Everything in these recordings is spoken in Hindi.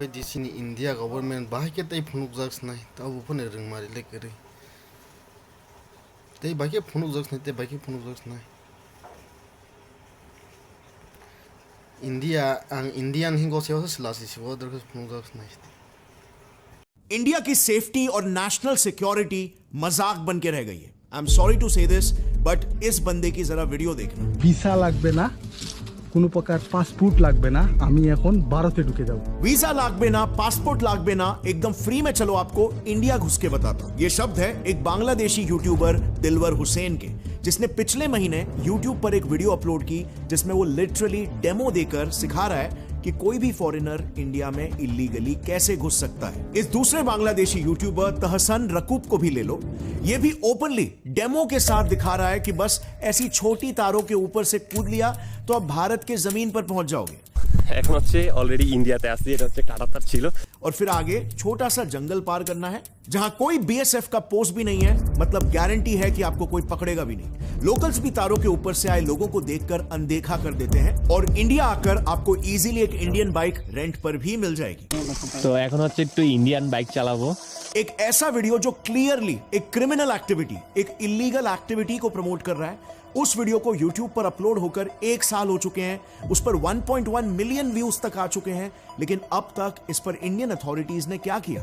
Di sini India government bahaya tay phunuk jaks nai ta bu phone ring mari le kere tay bahaya phunuk jaks nai tay bahaya phunuk jaks nai India ang Indian hingo sewa selasi sewa derkas phunuk jaks nai India की सेफ्टी और नेशनल सिक्योरिटी मजाक बन के रह गई है। आई एम सॉरी टू से दिस बट इस बंदे की जरा वीडियो देखना। ভিসা লাগবে না, কোনো প্রকার পাসপোর্ট লাগবে না, আমি এখন ভারতে ঢুকে যাব। वीजा लागबे ना, पासपोर्ट लागबे ना, एकदम फ्री में चलो आपको इंडिया घुस के बताता हूं। ये शब्द है एक बांग्लादेशी यूट्यूबर दिलवर हुसैन के, जिसने पिछले महीने यूट्यूब पर एक वीडियो अपलोड की जिसमें वो लिटरली डेमो देकर सिखा रहा है कि कोई भी फॉरेनर इंडिया में इलीगली कैसे घुस सकता है। इस दूसरे बांग्लादेशी यूट्यूबर तहसन रकूब को भी ले लो, ये भी ओपनली डेमो के साथ दिखा रहा है कि बस ऐसी छोटी तारों के ऊपर से कूद लिया तो अब भारत के जमीन पर पहुंच जाओगे। এখন হচ্ছে অলরেডি ইন্ডিয়াতে আসছি, এটা হচ্ছে কাটাতার ছিল। और फिर आगे छोटा सा जंगल पार करना है जहां कोई बीएसएफ का पोस्ट भी नहीं है, मतलब गारंटी है कि आपको कोई पकड़ेगा भी नहीं। लोकल्स भी तारों के ऊपर से आए लोगों को देखकर अनदेखा कर देते हैं और इंडिया आकर आपको इजीली एक इंडियन बाइक रेंट पर भी मिल जाएगी। তো এখন হচ্ছে একটু ইন্ডিয়ান বাইক চালাবো। एक ऐसा वीडियो जो क्लियरली एक क्रिमिनल एक्टिविटी, एक इलीगल एक्टिविटी को प्रमोट कर रहा है, उस वीडियो को YouTube पर अपलोड होकर 1 साल हो चुके हैं, उस पर 1.1 मिलियन व्यूज तक आ चुके हैं, लेकिन अब तक इस पर इंडियन अथॉरिटीज ने क्या किया?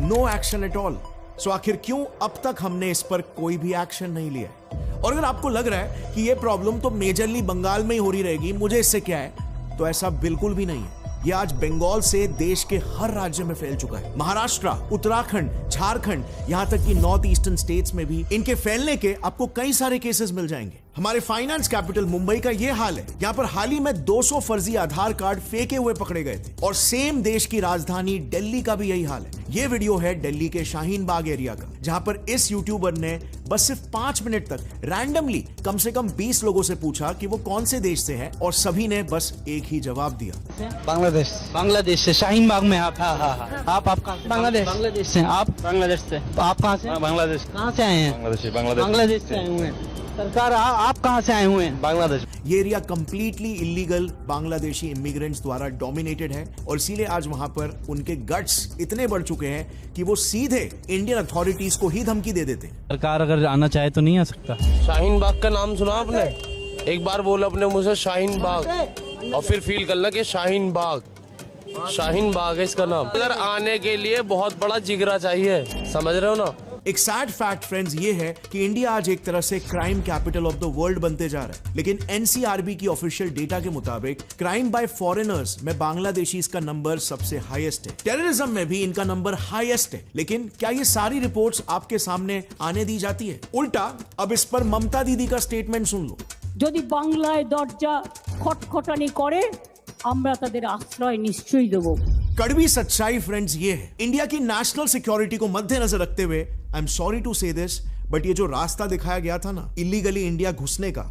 No action at all. So आखिर क्यों अब तक हमने इस पर कोई भी एक्शन नहीं लिया? और अगर आपको लग रहा है कि यह प्रॉब्लम तो मेजरली बंगाल में ही हो रही रहेगी, मुझे इससे क्या है, तो ऐसा बिल्कुल भी नहीं है। यह आज बंगाल से देश के हर राज्य में फैल चुका है। महाराष्ट्र, उत्तराखंड, झारखंड, यहां तक कि नॉर्थ ईस्टर्न स्टेट्स में भी इनके फैलने के आपको कई सारे केसेस मिल जाएंगे। हमारे फाइनेंस कैपिटल मुंबई का यह हाल है। यहां पर हाल ही में 200 फर्जी आधार कार्ड फेंके हुए पकड़े गए थे। और सेम देश की राजधानी दिल्ली का भी यही हाल है। यह वीडियो है दिल्ली के शाहीन बाग एरिया का, जहां पर इस यूट्यूबर ने बस सिर्फ 5 मिनट तक रैंडमली कम से कम 20 लोगों से पूछा कि वो कौन से देश से हैं, और सभी ने बस एक ही जवाब दिया, बांग्लादेश से। शाहीन बाग में आप? हाँ। आप कहाँ से? बांग्लादेश से। आप? बांग्लादेश से। आप कहाँ से? बांग्लादेश। कहाँ से आए हैं? बांग्लादेश से आए हुए हैं। सरकार आप कहाँ से आए हुए हैं? बांग्लादेश। ये area completely illegal Bangladeshi immigrants द्वारा डोमिनेटेड है, और इसीलिए आज वहां पर उनके गट्स इतने बढ़ चुके हैं कि वो सीधे इंडियन अथॉरिटीज को ही धमकी दे देते हैं। सरकार अगर आना चाहे तो नहीं आ सकता। शाहीन बाग का नाम सुना आपने? एक बार बोला अपने मुझे शाहीन बाग, और फिर फील करना कि शाहीन बाग है इसका नाम। अगर आने के लिए बहुत बड़ा जिगरा चाहिए, समझ रहे हो ना? एक सैड फैक्ट फ्रेंड्स ये है कि इंडिया आज एक तरह से crime capital of the world बनते जा रहा है, लेकिन एनसीआरबी की ऑफिशियल डेटा के मुताबिक क्राइम बाय फॉरेनर्स में बांग्लादेशी का नंबर सबसे हाईएस्ट है। टेररिज्म में भी इनका नंबर हाईएस्ट है। लेकिन क्या ये सारी रिपोर्ट्स आपके सामने आने दी जाती है? उल्टा अब इस पर ममता दीदी का स्टेटमेंट सुन लो। যদি বাংলায় দরজা খটখটানি করে আমরা তাদের আশ্রয় নিশ্চয়ই দেব। कड़वी सच्चाई फ्रेंड्स ये है, इंडिया की नेशनल सिक्योरिटी को मद्देनजर रखते हुए आई एम सॉरी टू से दिस बट ये जो रास्ता दिखाया गया था ना इलीगली इंडिया घुसने का,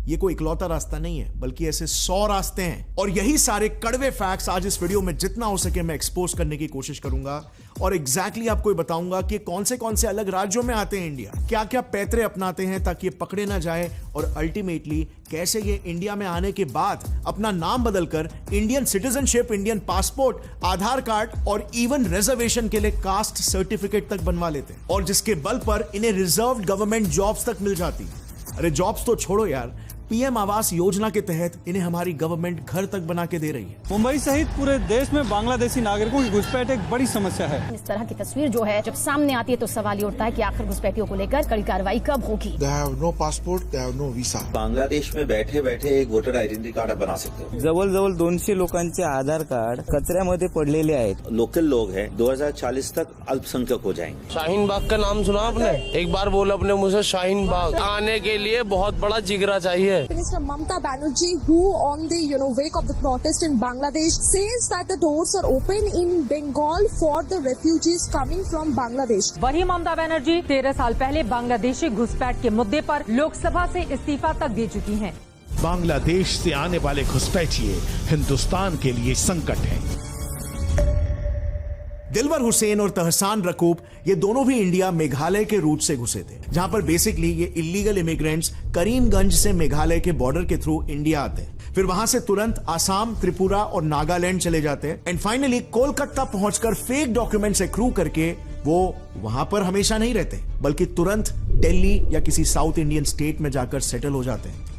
ये कोई इकलौता रास्ता नहीं है, बल्कि ऐसे 100 रास्ते हैं। और यही सारे कड़वे फैक्ट्स आज इस वीडियो में जितना हो सके मैं एक्सपोज करने की कोशिश करूंगा, और एग्जैक्टली आपको बताऊंगा कि कौन से अलग राज्यों में आते हैं इंडिया, क्या क्या पैतरे अपनाते हैं ताकि ये पकड़े ना जाए, और अल्टीमेटली कैसे ये इंडिया में आने के बाद अपना नाम बदलकर इंडियन सिटीजनशिप, इंडियन पासपोर्ट, आधार कार्ड और इवन रिजर्वेशन के लिए कास्ट सर्टिफिकेट तक बनवा लेते हैं, और जिसके बल पर इन्हें रिजर्व्ड गवर्नमेंट जॉब्स तक मिल जाती है। अरे जॉब्स तो छोड़ो यार, पीएम आवास योजना के तहत इन्हें हमारी गवर्नमेंट घर तक बना के दे रही है। मुंबई सहित पूरे देश में बांग्लादेशी नागरिकों की घुसपैठ एक बड़ी समस्या है। इस तरह की तस्वीर जो है जब सामने आती है तो सवाल ये उठता है कि आखिर घुसपैठियों को लेकर कड़ी कार्रवाई कब होगी? They have no passport, they have no visa. Bangladesh में बैठे बैठे एक वोटर आयडेंटिटी कार्ड बना सकते हो। जवळ 200 लोकांचे आधार कार्ड कचऱ्यामध्ये पडलेले आहेत। लोकल लोग हैं, 2040 तक अल्पसंख्यक हो जाएंगे। शाहीन बाग का नाम सुना आपने? एक बार बोला अपने मुझे शाहीन बाग। आने के लिए बहुत बड़ा जिगरा चाहिए। Mamata Banerjee, who on the wake of the protest in Bangladesh says that the doors are open in Bengal for the refugees coming from Bangladesh. वही ममता बनर्जी 13 साल पहले बांग्लादेशी घुसपैठ के मुद्दे पर लोकसभा से इस्तीफा तक दे चुकी हैं। बांग्लादेश से आने वाले घुसपैठिए हिंदुस्तान के लिए संकट हैं। दिलवर हुसैन और तहसान रकूब ये दोनों भी इंडिया मेघालय के रूट से घुसे थे, जहां पर बेसिकली ये इलीगल इमिग्रेंट्स करीमगंज से मेघालय के बॉर्डर के थ्रू इंडिया आते हैं। फिर वहां से तुरंत आसाम, त्रिपुरा और नागालैंड चले जाते हैं एंड फाइनली कोलकाता पहुंचकर फेक डॉक्यूमेंट्स एक्रू करके वो वहां पर हमेशा नहीं रहते, बल्कि तुरंत दिल्ली या किसी साउथ इंडियन स्टेट में जाकर सेटल हो जाते हैं।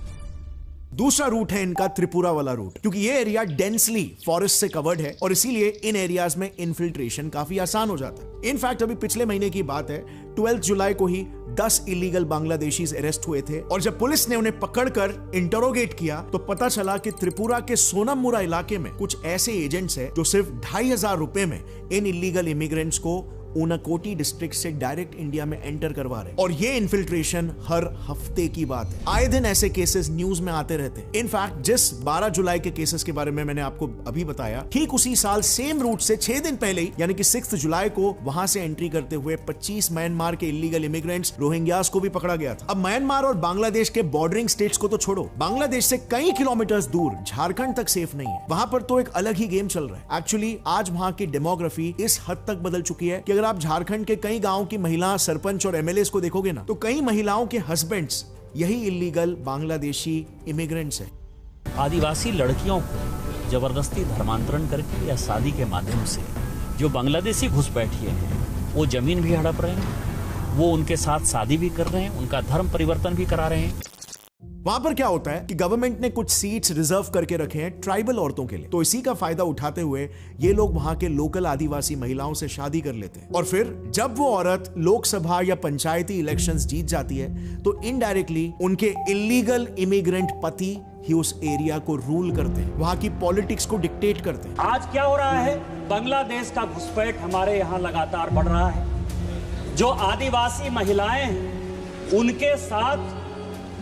दूसरा रूट है इनका त्रिपुरा वाला रूट, क्योंकि ये एरिया डेंसली फॉरेस्ट से कवर्ड है और इसीलिए इन एरियाज में इन्फिल्ट्रेशन काफी आसान हो जाता है। इनफैक्ट अभी पिछले महीने की बात है, 12 जुलाई को ही 10 इलीगल बांग्लादेशीज अरेस्ट हुए थे और जब पुलिस ने उन्हें पकड़कर इंटरोगेट किया तो पता चला कि त्रिपुरा के सोनममुरा इलाके में कुछ ऐसे एजेंट्स हैं जो सिर्फ 2500 रुपए में इन इलीगल इमिग्रेंट्स को ऊनाकोटी डिस्ट्रिक्ट से डायरेक्ट इंडिया में एंटर करवा रहे। और ये इन्फिल्ट्रेशन हर हफ्ते की बात है, आए दिन ऐसे केसेस न्यूज में आते रहते हैं। इनफैक्ट जिस 12 जुलाई के केसेस के बारे में मैंने आपको अभी बताया, ठीक उसी साल सेम रूट से 6 दिन पहले ही यानी कि 6 जुलाई को वहां से एंट्री करते हुए 25 म्यांमार के इलीगल इमिग्रेंट्स रोहिंग्यास को भी पकड़ा गया था। अब म्यांमार और बांग्लादेश के बॉर्डरिंग स्टेट्स को तो छोड़ो, बांग्लादेश से कई किलोमीटर्स दूर झारखंड तक सेफ नहीं है। वहां पर तो एक अलग ही गेम चल रहा है। एक्चुअली आज वहां की डेमोग्राफी इस हद तक बदल चुकी है कि अगर आप झारखंड के कई गांवों की महिला सरपंच और एमएलएस को देखोगे ना, तो कई महिलाओं के हस्बैंड्स यही इलीगल बांग्लादेशी इमिग्रेंट्स हैं। आदिवासी लड़कियों को जबरदस्ती धर्मांतरण करके या शादी के माध्यम से जो बांग्लादेशी घुसपैठिए हैं वो जमीन भी हड़प रहे हैं, वो उनके साथ शादी भी कर रहे हैं, उनका धर्म परिवर्तन भी करा रहे हैं। वहां पर क्या होता है कि गवर्नमेंट ने कुछ सीट्स रिजर्व करके रखे हैं ट्राइबल औरतों के लिए, तो इसी का फायदा उठाते हुए ये लोग वहां के लोकल आदिवासी महिलाओं से शादी कर लेते हैं और फिर जब वो औरत लोकसभा या पंचायती इलेक्शंस जीत जाती है तो इनडायरेक्टली उनके इलीगल इमिग्रेंट पति ही उस एरिया को रूल करते हैं, वहां की पॉलिटिक्स को डिक्टेट करते हैं। आज क्या हो रहा है, बांग्लादेश का घुसपैठ हमारे यहाँ लगातार बढ़ रहा है। जो आदिवासी महिलाएं हैं उनके साथ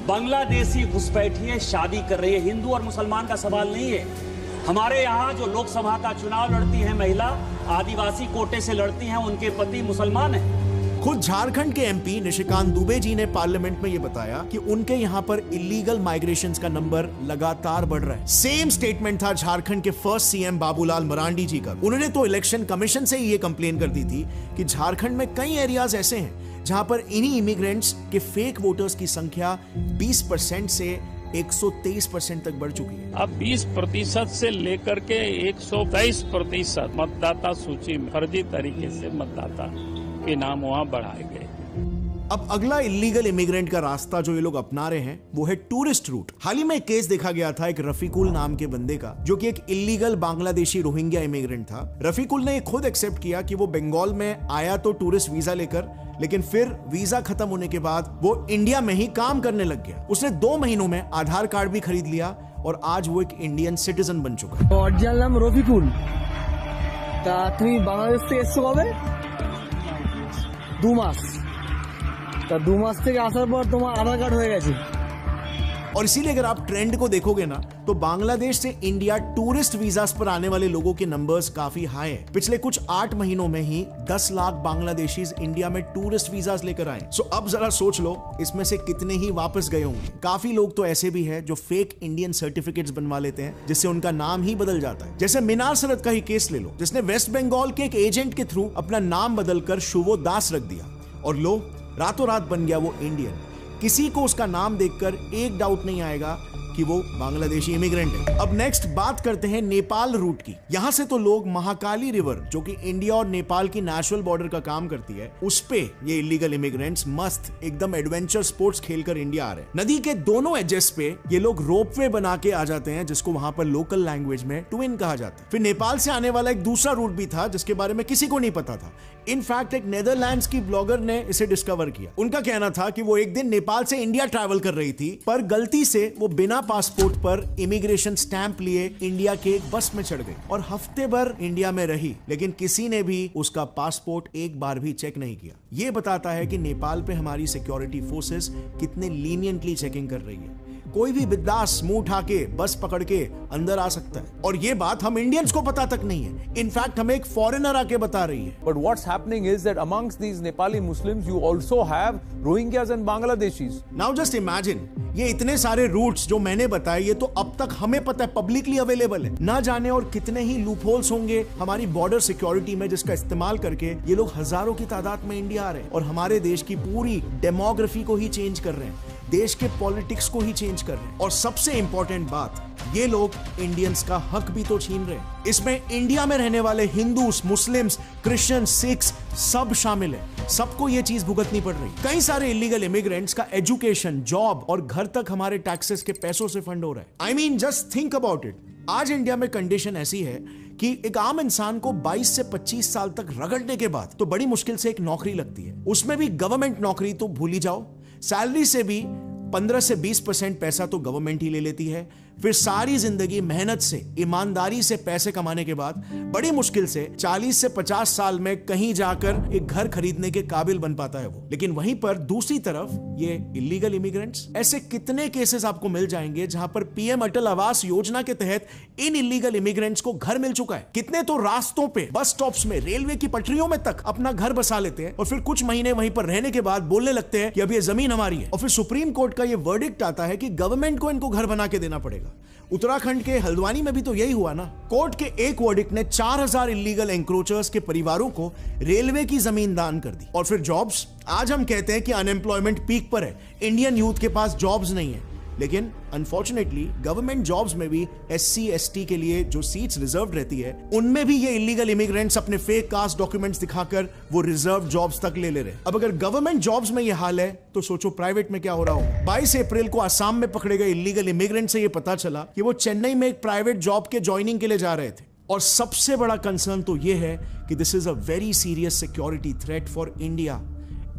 बांग्लादेशी घुसपैठिए शादी कर रही है। हिंदू और मुसलमान का सवाल नहीं है। हमारे यहाँ जो लोकसभा का चुनाव लड़ती है महिला, आदिवासी कोटे से लड़ती हैं, उनके पति मुसलमान हैं। खुद झारखंड के एमपी निशिकांत दुबे जी ने पार्लियामेंट में ये बताया कि उनके यहाँ पर इलीगल माइग्रेशंस का नंबर लगातार बढ़ रहा है। सेम स्टेटमेंट था झारखंड के फर्स्ट सीएम बाबूलाल मरांडी जी का। उन्होंने तो इलेक्शन कमीशन से ये कंप्लेन कर दी थी कि झारखंड में कई एरियाज ऐसे हैं जहां पर इन्हीं इमिग्रेंट्स के फेक वोटर्स की संख्या 20% से 123% तक बढ़ चुकी है। अब 20% से लेकर के 123% मतदाता सूची में फर्जी तरीके से मतदाता के नाम वहां बढ़ाए गए। अब अगला इलीगल इमिग्रेंट का रास्ता जो ये लोग अपना रहे हैं वो है टूरिस्ट रूट। हाल ही में एक केस देखा गया था एक रफीकुल नाम के बंदे का, जो कि एक इलीगल बांग्लादेशी रोहिंग्या इमिग्रेंट था। रफीकुल ने खुद एक्सेप्ट किया कि वो बंगाल में आया तो टूरिस्ट वीजा लेकर, लेकिन फिर वीजा खत्म होने के बाद वो इंडिया में ही काम करने लग गया। उसने 2 महीनों में आधार कार्ड भी खरीद लिया और आज वो एक इंडियन सिटीजन बन चुका है। অরিজিনাল নাম রফিকুল। তা তুমি বাংলাদেশ থেকে এসছো কবে? 2 মাস। তা 2 মাস থেকে আসার পর তোমার আধার কার্ড হয়ে গেছে। और इसीलिए अगर आप ट्रेंड को देखोगे ना तो बांग्लादेश से इंडिया टूरिस्ट वीजास पर आने वाले लोगों के नंबर्स काफी हाई हैं। पिछले कुछ 8 महीनों में ही 10 लाख बांग्लादेशीज इंडिया में टूरिस्ट वीजास लेकर आए। सो अब जरा सोच लो इसमें से कितने ही वापस गए होंगे। काफी लोग तो ऐसे भी हैं जो फेक इंडियन सर्टिफिकेट्स बनवा लेते हैं जिससे उनका नाम ही बदल जाता है। जैसे मीनार सरत का ही केस ले लो, जिसने वेस्ट बंगाल के एक एजेंट के थ्रू अपना नाम बदलकर शुभो दास रख दिया और लो रातों रात बन गया वो इंडियन। किसी को उसका नाम देखकर एक डाउट नहीं आएगा कि वो बांग्लादेशी इमिग्रेंट है। अब नेक्स्ट बात करते हैं नेपाल रूट की। यहां से तो लोग महाकाली रिवर, जो कि इंडिया और नेपाल की नेशनल बॉर्डर का काम करती है, उस पे ये इलीगल इमिग्रेंट्स मस्त एकदम एडवेंचर स्पोर्ट्स खेलकर इंडिया आ रहे हैं। नदी के दोनों एजेस पे ये लोग रोपवे बना के आ जाते हैं, जिसको वहां पर लोकल लैंग्वेज में ट्विन कहा जाता है। फिर नेपाल से आने वाला एक दूसरा रूट भी था जिसके बारे में किसी को नहीं पता था। इनफैक्ट एक नेदरलैंड्स की ब्लॉगर ने इसे डिस्कवर किया। उनका कहना था कि वो एक दिन नेपाल से इंडिया ट्रैवल कर रही थी, पर गलती से वो बिना पासपोर्ट पर इमिग्रेशन स्टैंप लिए इंडिया के एक बस में चढ़ गई और हफ्ते भर इंडिया में रही, लेकिन किसी ने भी उसका पासपोर्ट एक बार भी चेक नहीं किया। ये बताता है कि नेपाल पे हमारी सिक्योरिटी फोर्सेस कितने लीनियंटली चेकिंग कर रही है। कोई भी बिंदास मुंह उठा के बस पकड़ के अंदर आ सकता है और ये बात हम इंडियंस को पता तक नहीं है। इनफैक्ट हमें एक फॉरेनर आके बता रही है। But what's happening is that amongst these Nepali Muslims you also have Rohingyas and Bangladeshis. Now just imagine, ये इतने सारे रूट्स जो मैंने बताए ये तो अब तक हमें पता है, पब्लिकली अवेलेबल है। ना जाने और कितने ही लूपहोल्स होंगे हमारी बॉर्डर सिक्योरिटी में जिसका इस्तेमाल करके ये लोग हजारों की तादाद में इंडिया आ रहे हैं और हमारे देश की पूरी डेमोग्राफी को ही चेंज कर रहे हैं। देश के पॉलिटिक्स को ही चेंज कर रहे हैं। और सबसे इंपॉर्टेंट बात, ये लोग इंडियंस का हक भी तो छीन रहे हैं। इसमें इंडिया में रहने वाले हिंदूस, मुस्लिम्स, क्रिश्चियन, सिख्स सब शामिल है। सबको ये चीज भुगतनी पड़ रही। कई सारे इलीगल इमिग्रेंट्स का एजुकेशन, जॉब और घर तक हमारे टैक्सेस के पैसों से फंड हो रहा है। I mean just think about it. आज इंडिया में कंडीशन ऐसी है कि एक आम इंसान को 22 से 25 साल तक रगड़ने के बाद तो बड़ी मुश्किल से एक नौकरी लगती है। उसमें भी गवर्नमेंट नौकरी तो भूल ही जाओ। सैलरी से भी 15 से 20% पैसा तो गवर्नमेंट ही ले लेती है। फिर सारी जिंदगी मेहनत से, ईमानदारी से पैसे कमाने के बाद बड़ी मुश्किल से 40 से 50 साल में कहीं जाकर एक घर खरीदने के काबिल बन पाता है वो। लेकिन वहीं पर दूसरी तरफ ये इलीगल इमिग्रेंट्स, ऐसे कितने केसेस आपको मिल जाएंगे जहां पर पीएम अटल आवास योजना के तहत इन इलीगल इमिग्रेंट्स को घर मिल चुका है। कितने तो रास्तों पे, बस स्टॉप्स में, रेलवे की पटरियों में तक अपना घर बसा लेते हैं और फिर कुछ महीने वहीं पर रहने के बाद बोलने लगते हैं कि अब ये जमीन हमारी है। और फिर सुप्रीम कोर्ट का ये वर्डिक्ट आता है कि गवर्नमेंट को इनको घर बना के देना पड़ेगा। उत्तराखंड के हल्द्वानी में भी तो यही हुआ ना। कोर्ट के एक वर्डिक्ट ने 4000 इलीगल एंक्रोचर्स के परिवारों को रेलवे की जमीन दान कर दी। और फिर जॉब्स, आज हम कहते हैं कि अनएम्प्लॉयमेंट पीक पर है, इंडियन यूथ के पास जॉब्स नहीं है। लेकिन अनफॉर्चुनेटली गवर्नमेंट जॉब्स में भी SC ST के लिए जो सीट्स रिजर्व रहती है, उनमें भी ये इलीगल इमिग्रेंट्स अपने फेक कास्ट डॉक्यूमेंट्स दिखाकर वो रिजर्व जॉब्स तक ले रहे। अब अगर गवर्नमेंट जॉब्स में ये हाल है तो सोचो प्राइवेट में क्या हो रहा हो। 22 अप्रैल को असम में पकड़े गए इलीगल इमिग्रेंट से ये पता चला कि वो चेन्नई में एक प्राइवेट जॉब के ज्वाइनिंग के लिए जा रहे थे। और सबसे बड़ा कंसर्न तो ये है कि this is a very serious security threat for India.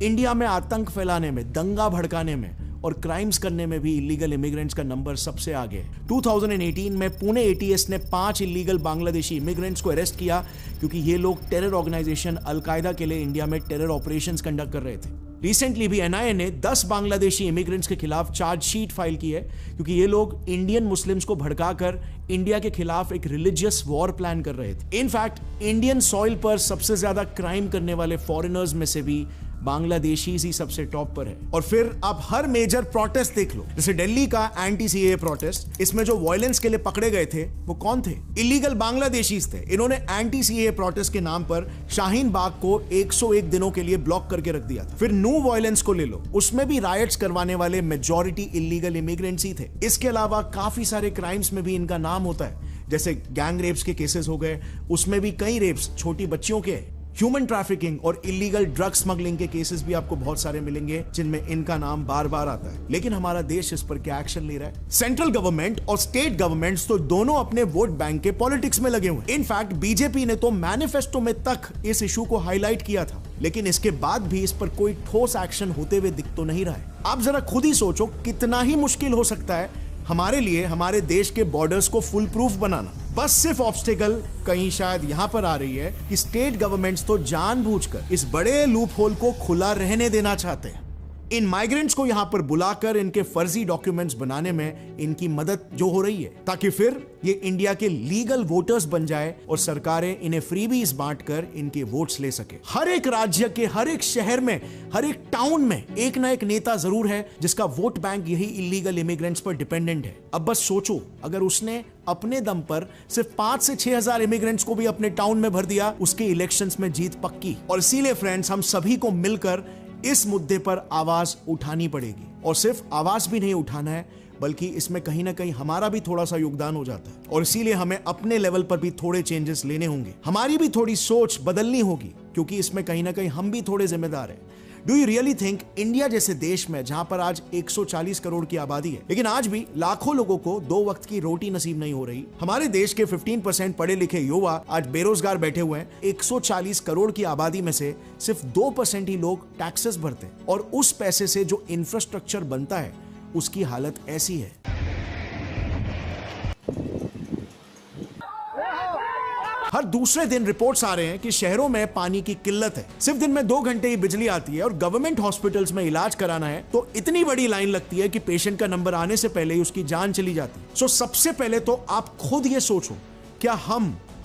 India में आतंक फैलाने में, दंगा भड़काने में और क्राइम्स करने में भी इलीगल इमिग्रेंट्स का नंबर सबसे आगे है। 2018 में पुणे ATS ने 5 इलीगल बांग्लादेशी इमिग्रेंट्स को अरेस्ट किया क्योंकि ये लोग टेरर ऑर्गेनाइजेशन अल-कायदा के लिए इंडिया में टेरर ऑपरेशंस कंडक्ट कर रहे थे। रिसेंटली भी NIA ने 10 बांग्लादेशी इमिग्रेंट्स के खिलाफ चार्जशीट फाइल की है क्योंकि ये लोग इंडियन मुस्लिम्स को भड़काकर इंडिया के खिलाफ एक रिलीजियस वॉर प्लान कर रहे थे। इनफैक्ट इंडियन सॉइल पर सबसे ज्यादा क्राइम करने वाले फॉरेनर्स में से भी बांग्लादेशी ही सबसे टॉप पर है। और फिर आप हर मेजर प्रोटेस्ट देख लो, जैसे दिल्ली का एंटी CAA प्रोटेस्ट, इसमें जो वायलेंस के लिए पकड़े गए थे वो कौन थे? इलीगल बांग्लादेशीज थे। इन्होंने एंटी CAA प्रोटेस्ट के नाम पर शाहीन बाग को 101 दिनों के लिए ब्लॉक करके रख दिया था। फिर नो वायलेंस को ले लो, उसमें भी राइट्स करवाने वाले मेजॉरिटी इलीगल इमिग्रेंट्स ही थे। इसके अलावा काफी सारे क्राइम्स में भी इनका नाम होता है, जैसे गैंग रेप्स के केसेस हो गए, उसमें भी कई रेप्स छोटी बच्चियों के। ह्यूमन ट्रैफिकिंग और इलीगल ड्रग स्मगलिंग के केसेस भी आपको बहुत सारे मिलेंगे जिनमें इनका नाम बार बार आता है। लेकिन हमारा देश इस पर क्या एक्शन ले रहा है? सेंट्रल गवर्नमेंट और स्टेट गवर्नमेंट्स तो दोनों अपने वोट बैंक के पॉलिटिक्स में लगे हुए। इनफैक्ट बीजेपी ने तो मैनिफेस्टो में तक इस इशू को हाईलाइट किया था, लेकिन इसके बाद भी इस पर कोई ठोस एक्शन होते हुए दिख तो नहीं रहा है। आप जरा खुद ही सोचो कितना ही मुश्किल हो सकता है हमारे लिए हमारे देश के बॉर्डर्स को फुल प्रूफ बनाना। बस सिर्फ ऑब्स्टिकल कहीं शायद यहां पर आ रही है कि स्टेट गवर्नमेंट्स तो जानबूझकर इस बड़े लूप होल को खुला रहने देना चाहते हैं। इन माइग्रेंट्स को यहां पर बुलाकर इनके फर्जी डॉक्यूमेंट्स बनाने में इनकी मदद जो हो रही है, ताकि फिर ये इंडिया के लीगल वोटर्स बन जाए और सरकारें इन्हें फ्रीबीज बांटकर इनके वोट्स ले सके। हर एक राज्य के हर एक शहर में, हर एक टाउन में एक ना एक नेता जरूर है जिसका वोट बैंक यही इलीगल इमिग्रेंट्स पर डिपेंडेंट है। अब बस सोचो, अगर उसने अपने दम पर सिर्फ 5 से 6,000 इमिग्रेंट्स को भी अपने टाउन में भर दिया, उसके इलेक्शंस में जीत पक्की। और इसीलिए फ्रेंड्स, हम सभी को मिलकर इस मुद्दे पर आवाज उठानी पड़ेगी। और सिर्फ आवाज भी नहीं उठाना है, बल्कि इसमें कहीं ना कहीं हमारा भी थोड़ा सा योगदान हो जाता है। और इसीलिए हमें अपने लेवल पर भी थोड़े चेंजेस लेने होंगे, हमारी भी थोड़ी सोच बदलनी होगी, क्योंकि इसमें कहीं ना कहीं हम भी थोड़े जिम्मेदार हैं। Do you really think India जैसे देश में, जहां पर आज 140 करोड़ की आबादी है, लेकिन आज भी लाखों लोगों को 2 वक्त की रोटी नसीब नहीं हो रही, हमारे देश के 15% पढ़े लिखे युवा आज बेरोजगार बैठे हुए हैं। 140 करोड़ की आबादी में से सिर्फ 2% ही लोग टैक्सेस भरते हैं, और उस पैसे से जो इंफ्रास्ट्रक्चर बनता है उसकी हालत ऐसी है। हर दूसरे दिन रिपोर्ट्स आ रहे हैं कि शहरों में पानी की किल्लत है। सिर्फ दिन में 2 घंटे ही बिजली आती है, और गवर्नमेंट हॉस्पिटल्स में इलाज कराना है तो इतनी बड़ी लाइन लगती है कि पेशेंट का नंबर आने से पहले ही उसकी जान चली जाती है। सो सबसे पहले तो आप खुद ये सोचो, क्या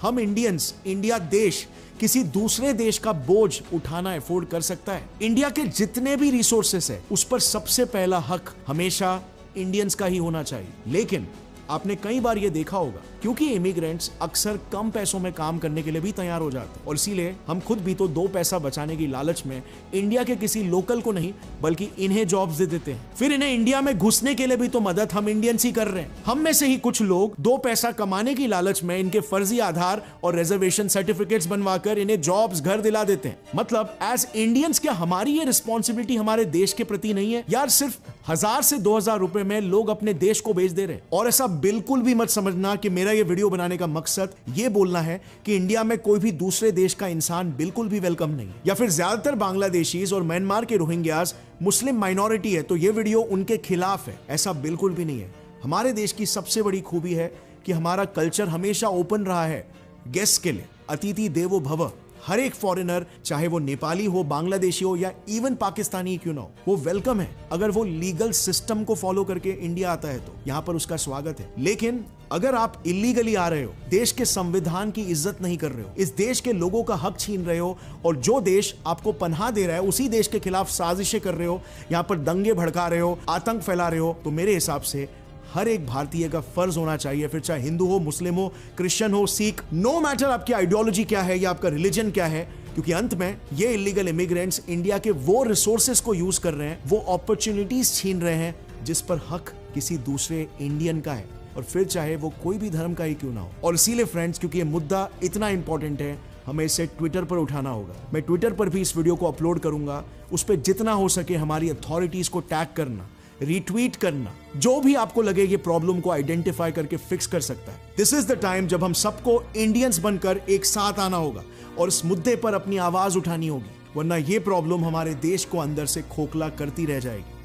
हम इंडियंस, इंडिया देश किसी दूसरे देश का बोझ उठाना अफोर्ड कर सकता है? इंडिया के जितने भी रिसोर्सेस है उस पर सबसे पहला हक हमेशा इंडियंस का ही होना चाहिए। लेकिन आपने कई बार ये देखा होगा, क्योंकि इमिग्रेंट्स अक्सर कम पैसों में काम करने के लिए भी तैयार हो जाते हैं और इसीलिए हम खुद भी तो 2 पैसा बचाने की लालच में इंडिया के किसी लोकल को नहीं बल्कि इन्हें जॉब्स दे देते हैं। फिर इन्हें इंडिया में घुसने के लिए भी तो मदद हम इंडियंस ही कर रहे हैं। हम में से ही कुछ लोग 2 पैसा कमाने की लालच में इनके फर्जी आधार और रिजर्वेशन सर्टिफिकेट्स बनवाकर इन्हें जॉब्स, घर दिला देते हैं। मतलब एज इंडियंस क्या हमारी ये रिस्पॉन्सिबिलिटी हमारे देश के प्रति नहीं है? यार सिर्फ 1000 से 2000 रुपए में लोग अपने देश को बेच दे रहे हैं। और ऐसा बिल्कुल भी मत समझना कि मेरा ये वीडियो बनाने का मकसद ये बोलना है कि इंडिया में कोई भी दूसरे देश का इंसान बिल्कुल भी वेलकम नहीं, या फिर ज्यादातर बांग्लादेशीज और म्यांमार के रोहिंग्यास मुस्लिम माइनॉरिटी है तो ये वीडियो उनके खिलाफ है। ऐसा बिल्कुल भी नहीं है। हमारे देश की सबसे बड़ी खूबी है कि हमारा कल्चर हमेशा ओपन रहा है गेस्ट के लिए। अतिथि देवो भव। हर एक फॉरेनर, चाहे वो नेपाली हो, बांग्लादेशी हो या इवन पाकिस्तानी क्यों ना हो, वो वेलकम है अगर वो लीगल सिस्टम को फॉलो करके इंडिया आता है तो यहाँ पर उसका स्वागत है। लेकिन अगर आप इलीगली आ रहे हो, देश के संविधान की इज्जत नहीं कर रहे हो, इस देश के लोगों का हक छीन रहे हो और जो देश आपको पनाह दे रहा है उसी देश के खिलाफ साजिशें कर रहे हो, यहाँ पर दंगे भड़का रहे हो, आतंक फैला रहे हो, तो मेरे हिसाब से हर एक भारतीय का फर्ज होना चाहिए, फिर चाहे हिंदू हो, मुस्लिम हो, क्रिश्चियन हो, सिख, नो मैटर आपकी आइडियोलॉजी क्या है या आपका रिलीजन क्या है, क्योंकि अंत में ये इलीगल इमिग्रेंट्स इंडिया के वो रिसोर्सेज को यूज कर रहे हैं, वो अपॉर्चुनिटीज छीन रहे हैं जिस पर हक किसी दूसरे इंडियन का है, और फिर चाहे वो कोई भी धर्म का ही क्यों ना हो। और इसीलिए फ्रेंड्स, क्योंकि ये मुद्दा इतना इंपॉर्टेंट है, हमें इसे ट्विटर पर उठाना होगा। मैं ट्विटर पर भी इस वीडियो को अपलोड करूंगा। उस पर जितना हो सके हमारी अथॉरिटीज को टैग करना, रीट्वीट करना, जो भी आपको लगे ये प्रॉब्लम को आइडेंटिफाई करके फिक्स कर सकता है। दिस इज द टाइम जब हम सबको इंडियंस बनकर एक साथ आना होगा और इस मुद्दे पर अपनी आवाज उठानी होगी, वरना ये प्रॉब्लम हमारे देश को अंदर से खोखला करती रह जाएगी।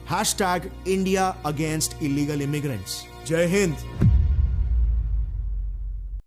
#India against illegal immigrants। जय हिंद।